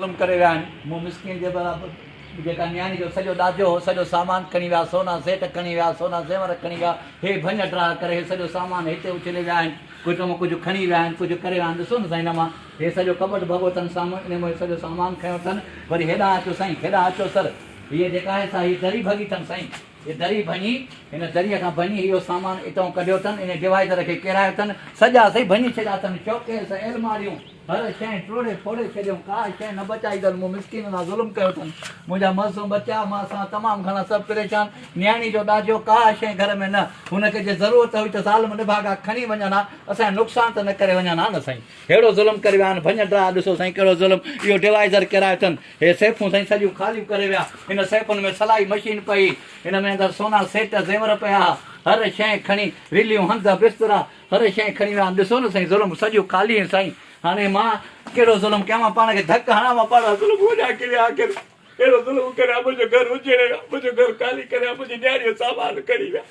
ज़ुल्म करे विया आहिनि। मूं मिसकिन जे बराबरि जेका न्याणी जो सॼो ॾाजो हो, सॼो सामान खणी विया, सोना सेठ खणी विया, सोना ज़ेवर खणी विया, हे भञ ड्रा करे हे सॼो सामान हिते उछले विया आहिनि। कुझु मां कुझु खणी विया आहिनि, कुझु करे विया आहिनि। ॾिसो न साईं, हिन मां हे सॼो कबट भॻो अथनि सामान, इन मां सॼो सामान खयो अथनि। वरी हेॾां अचो साईं, हेॾां अचो सर, हीअ जेका आहे सा हीअ दरी भॻी अथनि साईं, हीअ दरी भञी, हिन दरीअ खां भञी इहो सामान हितां कढियो अथनि, इन डिवाइडर खे किरायो अथनि, सॼा साईं भञी छॾिया अथनि। शोकेस, अलमारियूं, हर शइ टोड़े फोड़े छॾियऊं, का शइ न बचाई अथनि। मूं मिसकिन सां ज़ुल्म कयो अथनि। मुंहिंजा मासूम बचा मां सां तमामु घणा सभु परेशान। न्याणी जो ॾाजो का शइ घर में न, हुनखे जे ज़रूरत हुई त साल में निभागा खणी वञनि हा, असांजो नुक़सानु त न करे वञनि हा न साईं। अहिड़ो ज़ुल्म करे विया आहिनि। भञ ड्रा ॾिसो साईं कहिड़ो ज़ुल्म। इहो डिवाइज़र किरायो अथनि। हे सेफूं साईं सॼियूं ख़ालियूं करे विया। हिन सेफुनि में सलाई मशीन पई, हिन में अंदरि सोना सेट ज़ेवर पिया, हर शइ खणी, रिलियूं, हंध, बिस्तरा, हर शइ खणी विया आहिनि। ॾिसो न साईं ज़ुल्म सॼियूं ख़ाली आहिनि साईं। हाणे मां कहिड़ो ज़ुल्म कयां, मां पाण खे धकु हणां, मां पाण ज़ुल्म हुजां किरिया आख़िर अहिड़ो ज़ुल्म करे मुंहिंजो घरु उजड़े वियो, मुंहिंजो घरु ख़ाली करे मुंहिंजी न्याणी जो सामान खणी विया।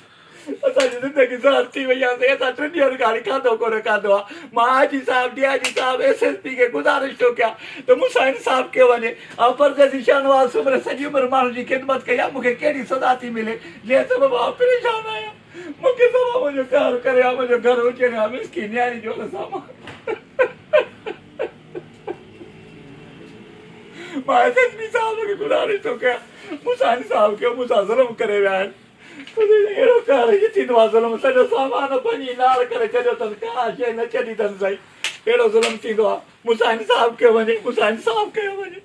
असांजी ज़िंदगी ज़हर थी वई आहे। असां 3 ॾींहंनि खां हाणे खाधो कोन खाधो आहे। मां आजी साहिबु, डीआईजी साहिबु, एसएसपी खे गुज़ारिश थो कयां त मूंसां इंसाफ़ कयो वञे। ऐं परदेसी शहनवाज़ सुमर सॼी उमिरि माण्हू जी ख़िदमत कई आहे, मूंखे कहिड़ी सज़ा थी मिले जंहिं सबबु मां परेशान आहियां। मूंखे सभु मुंहिंजो कार करे आहे, मुंहिंजो घरु उजड़ियो आहे, मिसकिन न्याणी जो सामान। मां एसएसपी साहिब खे गुज़ारिश थो कयां, मूंसां इंसाफ़ कयो, मूंसां ज़ुल्म करे विया आहिनि। अहिड़ो कार थींदो आहे ज़ुल्म, सॼो सामान भञी नार करे छॾियो अथनि, का शइ न छॾी अथनि साईं। अहिड़ो ज़ुल्म थींदो आहे। मूंसां इंसाफ़ कयो वञे, मूंसां इंसाफ़ कयो वञे,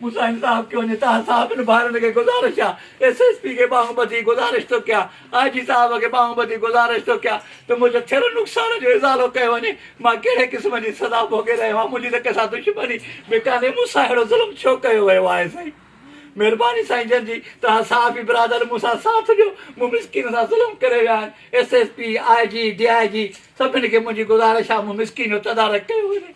मूंसां इंसाफ़ कयो वञे। तव्हां साहिबनि भाउरनि खे गुज़ारिश आहे, एसएसपी खे ॿाहूं ॿधी गुज़ारिश थो कयां, आईजी साहिब खे ॿाहूं ॿधी गुज़ारिश थो कयां त मुंहिंजो थियल नुक़सान जो इज़ालो कयो वञे। मां कहिड़े क़िस्म जी सज़ा भोगे रहियो आहियां, मुंहिंजी त कंहिंसां दुश्मनी बि कान्हे, मूंसां अहिड़ो ज़ुल्म छो कयो वियो आहे साईं। महिरबानी साईं जंहिंजी तव्हां साफ़ी बिरादर मूंसां साथ ॾियो। मूं मिसकिन सां ज़ुल्म करे विया आहिनि। एसएसपी, आईजी, डीआईजी सभिनी खे मुंहिंजी गुज़ारिश आहे, मूं मिसकिन जो तदारक कयो वञे।